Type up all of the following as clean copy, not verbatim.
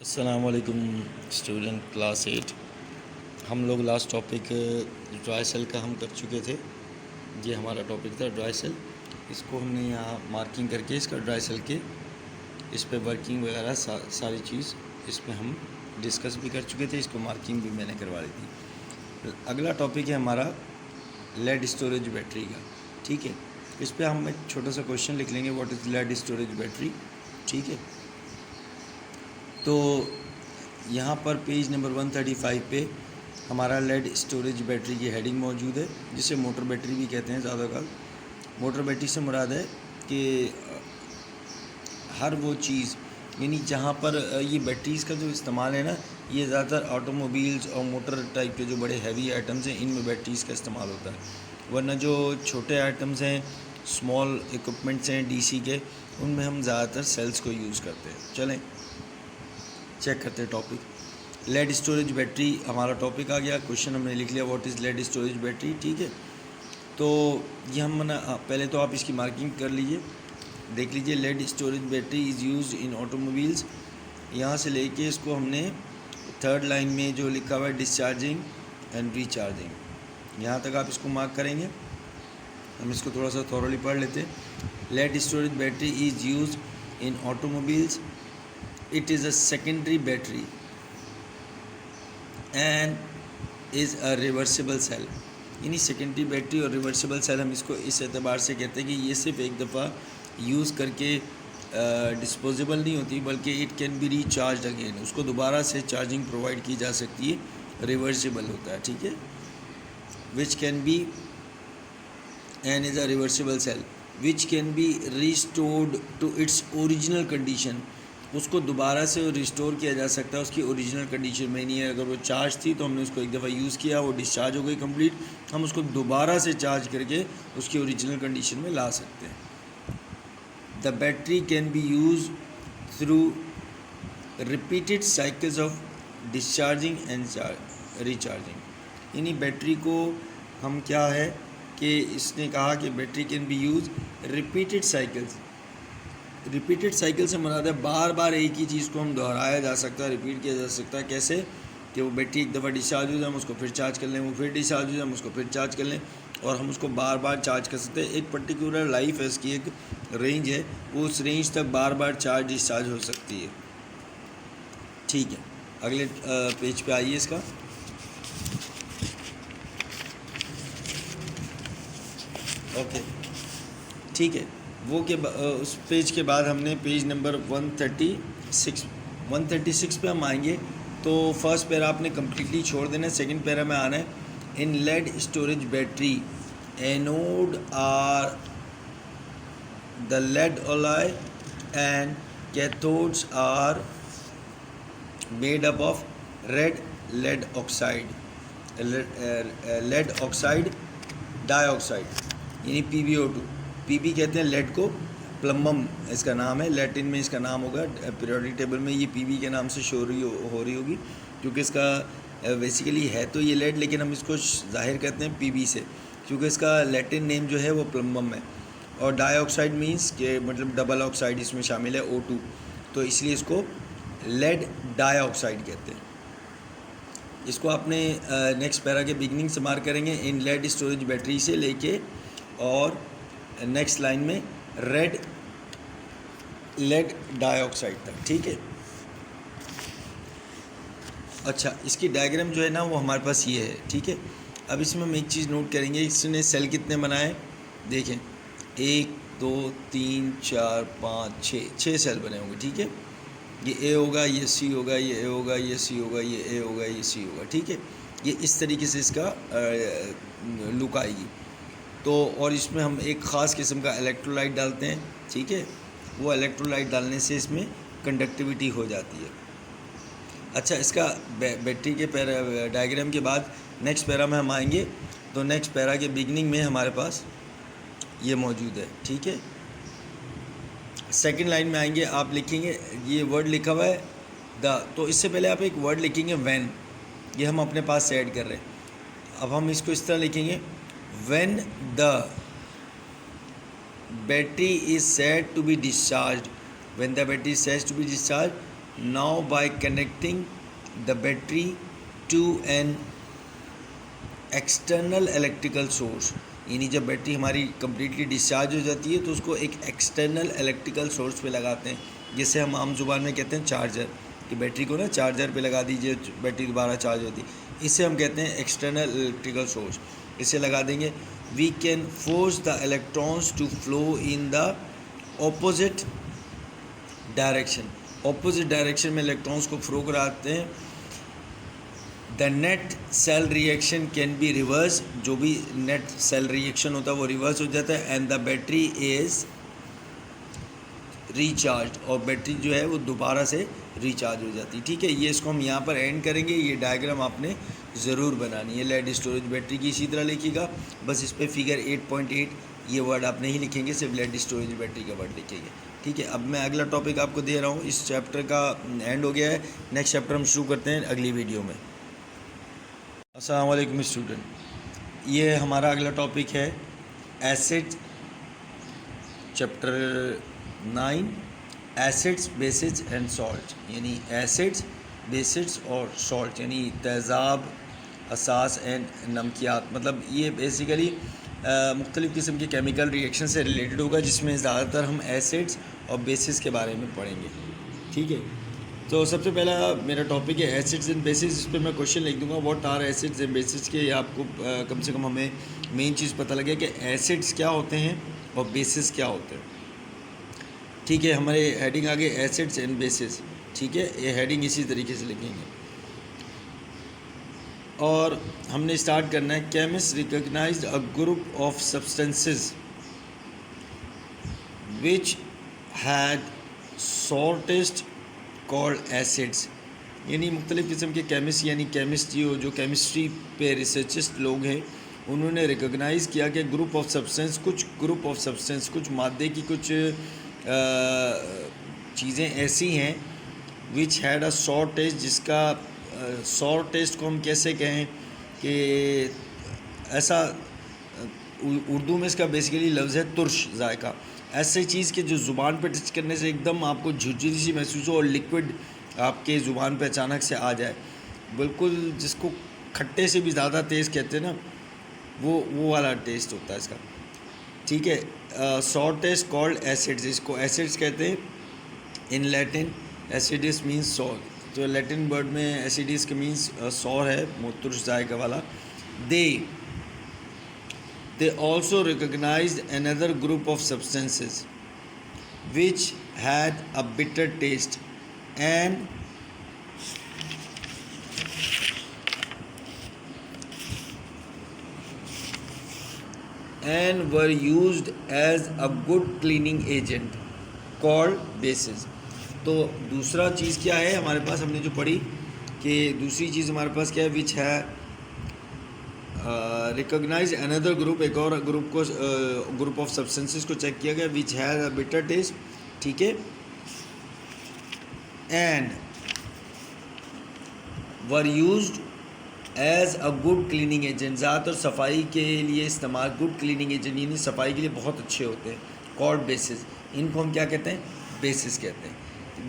अस्सलाम वालेकुम student class 8। हम लोग लास्ट टॉपिक ड्राई सेल का हम कर चुके थे। ये हमारा टॉपिक था ड्राई सेल। इसको हमने यहाँ मार्किंग करके इसका ड्राई सेल के इस पे वर्किंग वगैरह सारी चीज़ इसमें हम डिस्कस भी कर चुके थे। इसको मार्किंग भी मैंने करवा दी थी। अगला टॉपिक है हमारा लेड स्टोरेज बैटरी का। ठीक है, इस पर हम एक छोटा सा क्वेश्चन लिख लेंगे, what is lead storage battery. ठीक है, तो यहाँ पर पेज नंबर 135 पे हमारा लेड स्टोरेज बैटरी की हेडिंग मौजूद है, जिसे मोटर बैटरी भी कहते हैं। ज़्यादातर मोटर बैटरी से मुराद है कि हर वो चीज़, यानी जहाँ पर ये बैटरीज़ का जो इस्तेमाल है ना, ये ज़्यादातर ऑटोमोबाइल्स और मोटर टाइप के जो बड़े हैवी आइटम्स हैं, इनमें बैटरीज़ का इस्तेमाल होता है। वरना जो छोटे आइटम्स हैं, स्मॉल इक्विपमेंट्स हैं डीसी के, उनमें हम ज़्यादातर सेल्स को यूज़ करते हैं। चलें चेक करते हैं टॉपिक। लेड स्टोरेज बैटरी हमारा टॉपिक आ गया। क्वेश्चन हमने लिख लिया, what is lead storage battery. ठीक है, तो ये हम पहले तो आप इसकी मार्किंग कर लीजिए, देख लीजिए। Lead storage battery is used in automobiles. यहाँ से लेके इसको हमने थर्ड लाइन में जो लिखा हुआ है डिस्चार्जिंग एंड रिचार्जिंग, यहाँ तक आप इसको मार्क करेंगे। हम इसको थोड़ा सा थॉरली पढ़ लेते हैं। Lead storage battery is used in automobiles, it is a secondary battery and is a reversible cell। यानी सेकेंडरी बैटरी और रिवर्सिबल सेल हम इसको इस एतबार से कहते हैं कि ये सिर्फ एक दफ़ा यूज़ करके डिस्पोजेबल नहीं होती, बल्कि it can be recharge again, उसको दोबारा से चार्जिंग प्रोवाइड की जा सकती है, रिवर्सिबल होता है। ठीक है, which can be and is a reversible cell which can be restored to its original condition. उसको दोबारा से रिस्टोर किया जा सकता है उसकी ओरिजिनल कंडीशन में। नहीं है, अगर वो चार्ज थी तो हमने उसको एक दफ़ा यूज़ किया, वो डिस्चार्ज हो गई कंप्लीट, हम उसको दोबारा से चार्ज करके उसकी ओरिजिनल कंडीशन में ला सकते हैं। The battery can be use through repeated cycles of discharging and recharging. यानी बैटरी को हम क्या है कि इसने कहा कि battery can be use repeated cycles. Repeated cycle से मुराद है बार बार एक ही चीज़ को हम दोहराया जा सकता है, रिपीट किया जा सकता है। कैसे कि वो बैटरी एक दफ़ा डिस्चार्ज हो जाए, हम उसको फिर चार्ज कर लें, वो फिर डिस्चार्ज हो जाए, हम उसको फिर चार्ज कर लें, और हम उसको बार बार चार्ज कर सकते हैं। एक पर्टिकुलर लाइफ है इसकी, एक रेंज है, वो उस रेंज तक बार बार चार्ज डिस्चार्ज हो सकती है। ठीक है, अगले पेज पे आइए इसका। ओके, ठीक है, वो के उस पेज के बाद हमने पेज नंबर 136 पे हम आएंगे। तो फर्स्ट पैरा आपने कम्प्लीटली छोड़ देना है, सेकंड पैरा में आना है। In lead storage battery anode are the lead alloy and cathodes are made up of red lead oxide, lead oxide dioxide, यानी PbO2। पीबी कहते हैं लेड को, प्लम्बम इसका नाम है, लैटिन में इसका नाम होगा। पीरियोडिक टेबल में ये पीबी के नाम से शो हो रही होगी, क्योंकि इसका बेसिकली है तो ये लेड, लेकिन हम इसको जाहिर करते हैं पीबी से, क्योंकि इसका लैटिन नेम जो है वो प्लम्बम है। और डाइऑक्साइड मीन्स के मतलब डबल ऑक्साइड इसमें शामिल है, O2, तो इसलिए इसको लेड डाइऑक्साइड कहते हैं। इसको आपने नेक्स्ट पैरा के बिगनिंग से मार्क करेंगे, इन लेड स्टोरेज बैटरी से लेके और नेक्स्ट लाइन में रेड लेड डाइऑक्साइड तक। ठीक है, अच्छा, इसकी डायग्राम जो है ना वो हमारे पास ये है। ठीक है, अब इसमें हम एक चीज़ नोट करेंगे, इसने सेल कितने बनाए देखें, 1 2 3 4 5 6 सेल बने होंगे। ठीक है, ये A होगा, ये C होगा, ये A होगा, ये C होगा, ये A होगा, ये C होगा। ठीक है, ये इस तरीके से इसका लुक आएगी। तो और इसमें हम एक ख़ास किस्म का इलेक्ट्रोलाइट डालते हैं। ठीक है, वो इलेक्ट्रोलाइट डालने से इसमें कंडक्टिविटी हो जाती है। अच्छा, इसका बैटरी के पैरा डायग्राम के बाद नेक्स्ट पैरा में हम आएंगे, तो नेक्स्ट पैरा के बिगनिंग में हमारे पास ये मौजूद है। ठीक है, सेकंड लाइन में आएंगे, आप लिखेंगे ये वर्ड लिखा हुआ है द, तो इससे पहले आप एक वर्ड लिखेंगे व्हेन, ये हम अपने पास से ऐड कर रहे हैं। अब हम इसको इस तरह लिखेंगे, when the battery is said to be discharged, when the battery is said to be discharged, now by connecting the battery to an external electrical source, यानी जब बैटरी हमारी कम्प्लीटली डिस्चार्ज हो जाती है तो उसको एक एक्सटर्नल इलेक्ट्रिकल सोर्स पे लगाते हैं, जिसे हम आम जुबान में कहते हैं चार्जर, कि बैटरी को ना चार्जर पे लगा दीजिए, बैटरी दोबारा चार्ज होती है, इसे हम कहते हैं एक्सटर्नल इलेक्ट्रिकल सोर्स। इसे लगा देंगे। We can force the electrons to flow in the opposite direction, opposite direction में इलेक्ट्रॉन्स को फ्लो कराते हैं। The net cell reaction can be reverse, जो भी नेट सेल रिएक्शन होता है वो रिवर्स हो जाता है। And the battery is recharge, और बैटरी जो है वो दोबारा से रिचार्ज हो जाती है। ठीक है, ये इसको हम यहाँ पर एंड करेंगे। ये डायग्राम आपने ज़रूर बनानी है लेड स्टोरेज बैटरी की, इसी तरह लिखिएगा। बस इस पर फिगर 8.8 ये वर्ड आप नहीं लिखेंगे, सिर्फ लेड स्टोरेज बैटरी का वर्ड लिखेंगे। ठीक है, अब मैं अगला टॉपिक आपको दे रहा हूँ। इस चैप्टर का एंड हो गया है, नेक्स्ट चैप्टर हम शुरू करते हैं अगली वीडियो में। अस्सलाम वालेकुम स्टूडेंट, ये हमारा अगला टॉपिक है acid, chapter 9, acids bases and salt, यानी एसिड्स बेसिस और सॉल्ट यानी तेज़ाब, असास एंड नमकियात। मतलब ये बेसिकली मुख्तलिफ़ किस्म के केमिकल रिएक्शन से रिलेटेड होगा, जिसमें ज़्यादातर हम एसिड्स और बेसिस के बारे में पढ़ेंगे। ठीक है, तो सबसे पहला मेरा टॉपिक है एसिड्स एंड बेसिस। इस पर मैं क्वेश्चन लिख दूंगा, what are acids and bases के। आपको कम से कम हमें मेन चीज़ पता लगे कि एसिड्स क्या होते हैं और बेसिस क्या होते हैं। ठीक है, हमारे हेडिंग आगे एसिड्स एंड बेसिस। ठीक है, ये हेडिंग इसी तरीके से लिखेंगे और हमने स्टार्ट करना है। Chemist recognized a group of substances which had sour taste called acids, यानी मुख्तलिफ़ किस्म के केमिस्ट यानी केमिस्ट जो केमिस्ट्री पे रिसर्चिस्ट लोग हैं, उन्होंने रिकॉग्नाइज़ किया कि ग्रुप ऑफ सब्सटेंस कुछ मादे की कुछ चीज़ें ऐसी हैं which had a sour taste, जिसका सॉर टेस्ट को हम कैसे कहें कि ऐसा उर्दू में इसका बेसिकली लफ्ज़ है तुर्श जायका। ऐसी चीज़ के जो ज़ुबान पे टच करने से एकदम आपको झुरझुरी सी महसूस हो और लिक्विड आपके ज़ुबान पे अचानक से आ जाए, बिल्कुल जिसको खट्टे से भी ज़्यादा तेज़ कहते हैं ना, वो वाला टेस्ट होता है इसका। ठीक है, सॉर टेस्ट कॉल्ड एसिड्स, इसको एसिड्स कहते हैं। In Latin acidus means sour, तो लैटिन वर्ड में एसिडिस के मीन्स सॉर है, तुर्श जायका वाला। They also recognized another group of substances which had a bitter taste and were used as a good cleaning agent called bases। तो दूसरा चीज़ क्या है हमारे पास, हमने जो पढ़ी कि दूसरी चीज़ हमारे पास क्या है, विच है रिकॉग्नाइज अनदर ग्रुप, एक और ग्रुप ऑफ सब्सटेंसेस को चेक किया गया which has a bitter taste. ठीक है, and were used as a good cleaning agent, ज़्यादातर सफाई के लिए इस्तेमाल, गुड क्लीनिंग एजेंट यानी सफाई के लिए बहुत अच्छे होते हैं। कॉल्ड बेसिस, इनको हम क्या कहते हैं, बेसिस कहते हैं।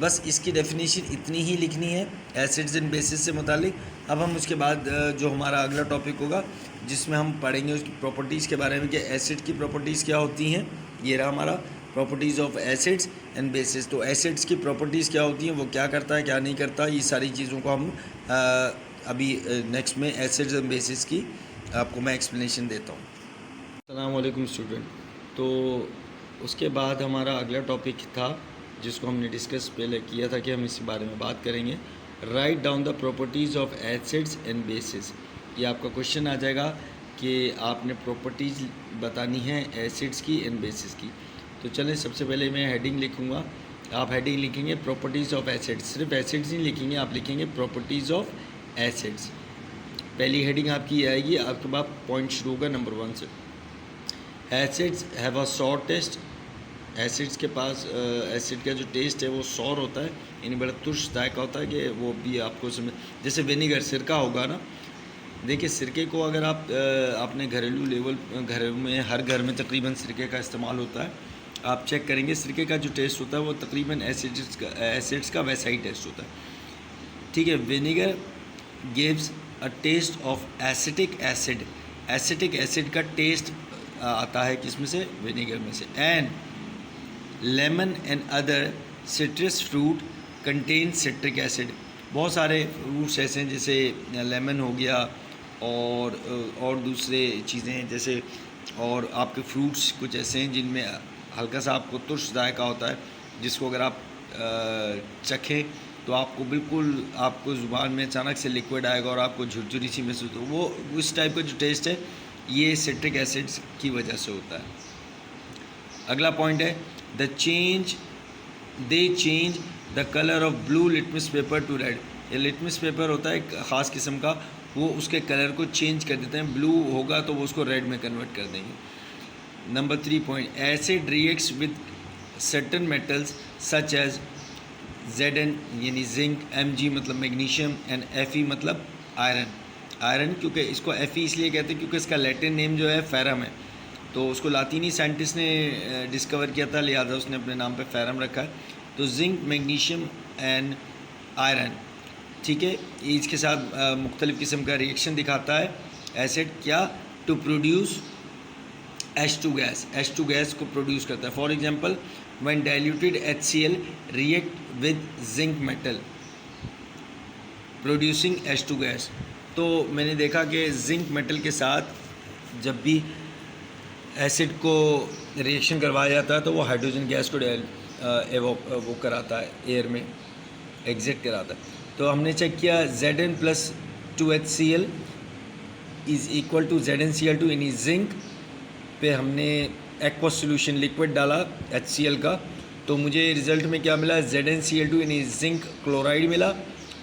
बस इसकी डेफिनेशन इतनी ही लिखनी है एसिड्स एंड बेसिस से मुतालिक। अब हम उसके बाद जो हमारा अगला टॉपिक होगा जिसमें हम पढ़ेंगे उसकी प्रॉपर्टीज़ के बारे में कि एसिड की प्रॉपर्टीज़ क्या होती हैं। ये रहा हमारा properties of acids and basis. तो एसिड्स की प्रॉपर्टीज़ क्या होती हैं, वो क्या करता है क्या नहीं करता, ये सारी चीज़ों को हम अभी नेक्स्ट में एसिड्स एंड बेसिस की आपको मैं एक्सप्लेनेशन देता हूँ। अस्सलाम वालेकुम स्टूडेंट, तो उसके बाद हमारा अगला टॉपिक था जिसको हमने डिस्कस पहले किया था कि हम इस बारे में बात करेंगे। Write down the properties of acids and basis. ये आपका क्वेश्चन आ जाएगा कि आपने प्रॉपर्टीज़ बतानी है एसिड्स की एंड बेसिस की। तो चलें, सबसे पहले मैं हेडिंग लिखूँगा, आप हेडिंग लिखेंगे प्रॉपर्टीज़ ऑफ एसिड्स। सिर्फ एसिड्स नहीं लिखेंगे, आप लिखेंगे प्रॉपर्टीज़ ऑफ एसिड्स। पहली हेडिंग आपकी ये आएगी, आपके पास पॉइंट शुरू होगा नंबर 1 से। Acids have a sour taste. Acids के पास एसिड का जो टेस्ट है वो सॉर होता है, यानी बड़ा तुर्श जायका होता है कि वो भी आपको समझ, जैसे विनीगर सिरका होगा ना। देखिए सिरके को अगर आपने घरेलू लेवल, घर में हर घर में तकरीबन सिरके का इस्तेमाल होता है, आप चेक करेंगे सिरके का जो टेस्ट होता है वो तकरीबन एसिड्स का वैसा ही टेस्ट होता है, ठीक है। Vinegar gives a taste of acetic acid, acetic acid का टेस्ट आता है किसमें से, विनेगर में से। And lemon and other citrus fruit contain citric acid, बहुत सारे फ्रूट्स ऐसे हैं जैसे लेमन हो गया और दूसरे चीज़ें हैं जैसे, और आपके फ्रूट्स कुछ ऐसे हैं जिनमें हल्का सा आपको तुर्श जायका होता है, जिसको अगर आप चखें तो आपको बिल्कुल आपको ज़ुबान में अचानक से लिक्विड आएगा और आपको झुरझुरी सी महसूस हो, वो उस टाइप का जो टेस्ट है ये सिट्रिक एसिड्स की वजह से होता है। अगला पॉइंट है दे change the colour of blue litmus paper two red. ये लिटमस पेपर होता है एक ख़ास किस्म का, वो उसके कलर को चेंज कर देते हैं, ब्लू होगा तो वो उसको रेड में कन्वर्ट कर देंगे। Number 3 point, acid reacts with certain metals such as Zn यानी जिंक, Mg मतलब मैग्नीशियम, एंड Fe मतलब आयरन। आयरन क्योंकि इसको Fe इसलिए कहते हैं क्योंकि इसका लैटिन नेम जो है फेरम है, तो उसको लातीनी साइंटिस्ट ने डिस्कवर किया था, लिहाजा उसने अपने नाम पे फेरम रखा है। तो जिंक, मैग्नीशियम एंड आयरन, ठीक है, इसके साथ मुख्तलिफ़ किस्म का रिएक्शन दिखाता है एसिड, क्या, to produce H2 gas, H2 gas को प्रोड्यूस करता है। For example when diluted HCl react with zinc metal producing H2 gas. तो मैंने देखा कि जिंक मेटल के साथ जब भी एसिड को रिएक्शन करवाया जाता है तो वो हाइड्रोजन गैस को वो कराता है, एयर में एग्जिट कराता है। तो हमने चेक किया Zn plus 2HCl is equal to ZnCl2 यानी जिंक पे हमने एक्वस सोल्यूशन लिक्विड डाला HCl का, तो मुझे रिज़ल्ट में क्या मिला, ZnCl2 यानी जिंक क्लोराइड मिला,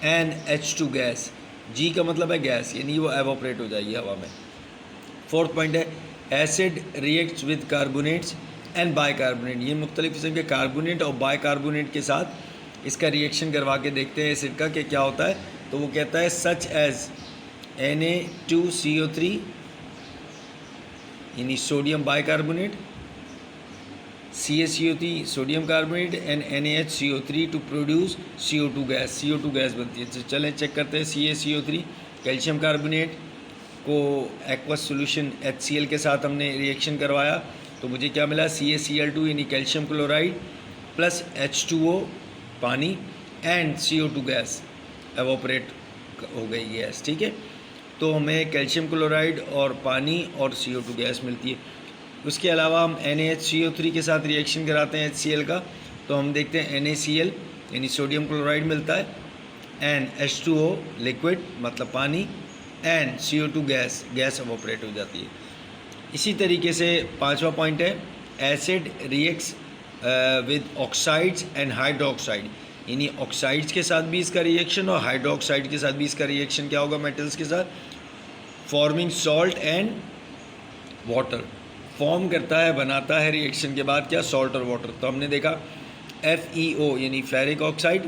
एंड H2 गैस, G का मतलब है गैस, यानी वो एवोपरेट हो जाएगी हवा में। 4th पॉइंट है acid reacts with carbonates and bicarbonate. ये मुख्तलिफ़ किस्म के कार्बोनेट और बाइकार्बोनेट के साथ इसका रिएक्शन करवा के देखते हैं एसिड का कि क्या होता है। तो वो कहता है सच एज Na2CO3 यानी sodium bicarbonate, CaCO3 sodium carbonate and NaHCO3 to produce CO2 gas, CO2 gas बनती है। तो चलें चेक करते हैं। CaCO3 कैल्शियम कार्बोनेट को एक्वस सोल्यूशन HCl के साथ हमने रिएक्शन करवाया, तो मुझे क्या मिला, CaCl2 यानी कैल्शियम क्लोराइड प्लस H2O पानी एंड CO2 गैस, एवोपरेट हो गई गैस, ठीक है। तो हमें कैल्शियम क्लोराइड और पानी और CO2 गैस मिलती है। उसके अलावा हम NaHCO3 के साथ रिएक्शन कराते हैं HCl का, तो हम देखते हैं NaCl यानी सोडियम क्लोराइड मिलता है, एंड H2O लिक्विड मतलब पानी, and CO2 gas, gas evaporate हो जाती है। इसी तरीके से 5वां पॉइंट है acid reacts with oxides and hydroxide, यानी ऑक्साइड्स के साथ भी इसका रिएक्शन और हाइड्रोक्साइड के साथ भी इसका रिएक्शन क्या होगा, मेटल्स के साथ, forming salt and water, form करता है, बनाता है रिएक्शन के बाद क्या, सॉल्ट और वाटर। तो हमने देखा FeO यानी ferric oxide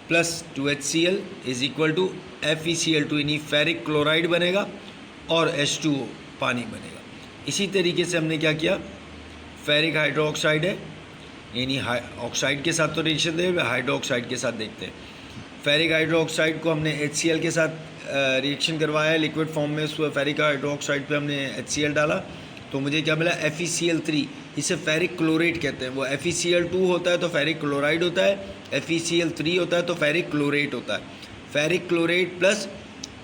plus 2HCl is equal to FeCl2 यानी फेरिक क्लोराइड बनेगा और H2O पानी बनेगा। इसी तरीके से हमने क्या किया, फेरिक हाइड्रोक्साइड है यानी ऑक्साइड के साथ तो रिएक्शन दे, हाइड्रोक्साइड के साथ देखते हैं। फेरिक हाइड्रोक्साइड को हमने HCl के साथ रिएक्शन करवाया है लिक्विड फॉर्म में, उसको फेरिक हाइड्रोक्साइड पे हमने HCl डाला, तो मुझे क्या मिला, FeCl3, इसे फेरिक क्लोरेट कहते हैं। वो FeCl2 होता है तो फेरिक क्लोराइड होता है, FeCl3 होता है तो फेरिक क्लोरेट होता है। फेरिक क्लोरेट प्लस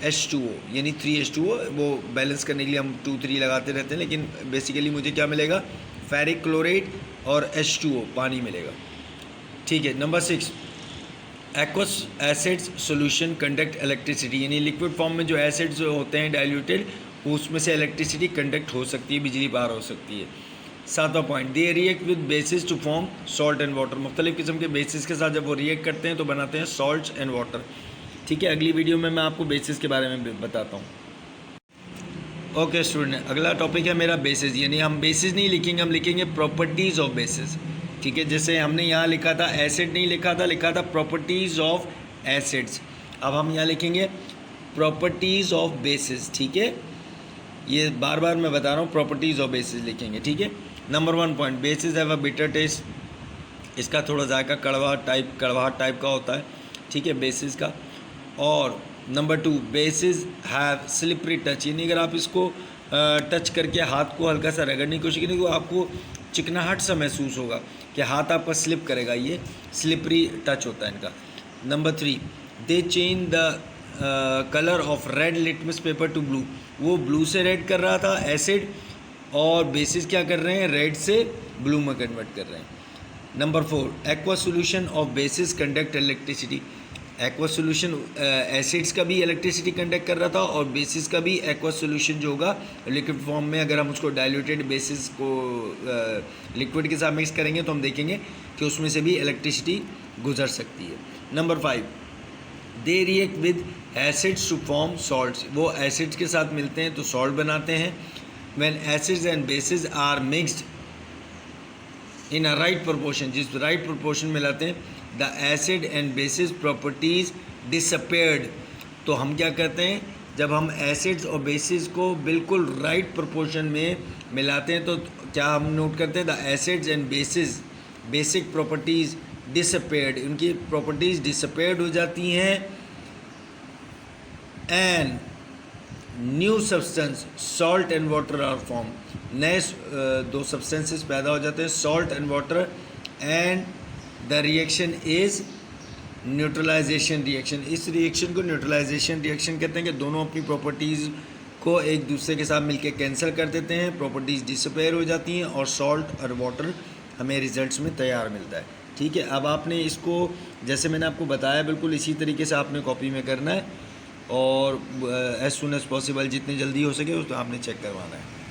H2O यानी 3H2O, वो बैलेंस करने के लिए हम 2-3 लगाते रहते हैं, लेकिन बेसिकली मुझे क्या मिलेगा, फेरिक क्लोरेट और H2O पानी मिलेगा, ठीक है। Number 6 aqueous acids solution conduct electricity, यानी लिक्विड फॉर्म में जो एसिड्स होते हैं डाइल्यूटेड, उसमें से इलेक्ट्रिसिटी कंडक्ट हो सकती है, बिजली पार हो सकती है। 7वां point they react with bases to form salt and water, मुख्तलिफ़ किस्म के बेसिस के साथ जब वो रिएक्ट करते हैं तो बनाते हैं सॉल्ट एंड वाटर, ठीक है। अगली वीडियो में मैं आपको बेसिस के बारे में बताता हूँ। ओके स्टूडेंट, अगला टॉपिक है मेरा बेसिस, यानी हम बेसिस नहीं लिखेंगे, हम लिखेंगे प्रॉपर्टीज़ ऑफ बेसिस, ठीक है। जैसे हमने यहाँ लिखा था एसिड नहीं लिखा था, लिखा था प्रॉपर्टीज़ ऑफ एसिड्स, अब हम यहाँ लिखेंगे प्रॉपर्टीज़ ऑफ बेसिस, ठीक है। ये बार बार मैं बता रहा हूँ, प्रॉपर्टीज़ ऑफ बेसिस लिखेंगे, ठीक है। Number 1 point, basis have a bitter test, इसका थोड़ा जायका कड़वाहट टाइप का होता है, ठीक है, बेसिस का। और number 2, basis have slippery touch, यानी अगर आप इसको टच करके हाथ को हल्का सा रगड़ने की कोशिश करेंगे तो आपको चिकनाहट सा महसूस होगा कि हाथ आपका स्लिप करेगा, ये स्लिपरी टच होता है इनका। Number 3, they change the colour of red litmus paper two blue, वो ब्लू से रेड कर रहा था एसिड, और बेसिस क्या कर रहे हैं, रेड से ब्लू में कन्वर्ट कर रहे हैं। Number 4, aqua solution of basis conduct electricity, aqua solution acids का भी इलेक्ट्रिसिटी कंडक्ट कर रहा था और बेसिस का भी एक्वा सोल्यूशन जो होगा लिक्विड फॉर्म में, अगर हम उसको डाइल्यूटेड बेसिस को लिक्विड के साथ मिक्स करेंगे तो हम देखेंगे कि उसमें से भी इलेक्ट्रिसिटी गुजर सकती है। Number 5, they react with acids to form salts, वो एसिड्स के साथ मिलते हैं तो सॉल्ट बनाते हैं। When acids and bases are mixed in a right proportion, जिस राइट प्रोपोर्शन में लाते हैं, the acid and bases properties disappeared, तो हम क्या करते हैं, जब हम एसिड्स और बेसिस को बिल्कुल राइट प्रोपोर्शन में मिलाते हैं तो क्या हम नोट करते हैं, the acids and bases basic properties disappeared, उनकी प्रॉपर्टीज़ डिसअपेयर्ड हो जाती हैं। And new substance salt and water are form, नए दो सब्सटेंसेस पैदा हो जाते हैं, salt and water, and the reaction is neutralization reaction, इस रिएक्शन को न्यूट्रलाइजेशन रिएक्शन कहते हैं कि दोनों अपनी प्रॉपर्टीज़ को एक दूसरे के साथ मिलकर कैंसिल कर देते हैं, प्रॉपर्टीज़ डिसअपेयर हो जाती हैं और सॉल्ट और वाटर हमें रिजल्ट्स में तैयार मिलता है, ठीक है। अब आपने इसको जैसे मैंने आपको बताया बिल्कुल इसी तरीके से आपने कॉपी में करना है और एज सुन एज़ पॉसिबल जितनी जल्दी हो सके उस तो आपने चेक करवाना है।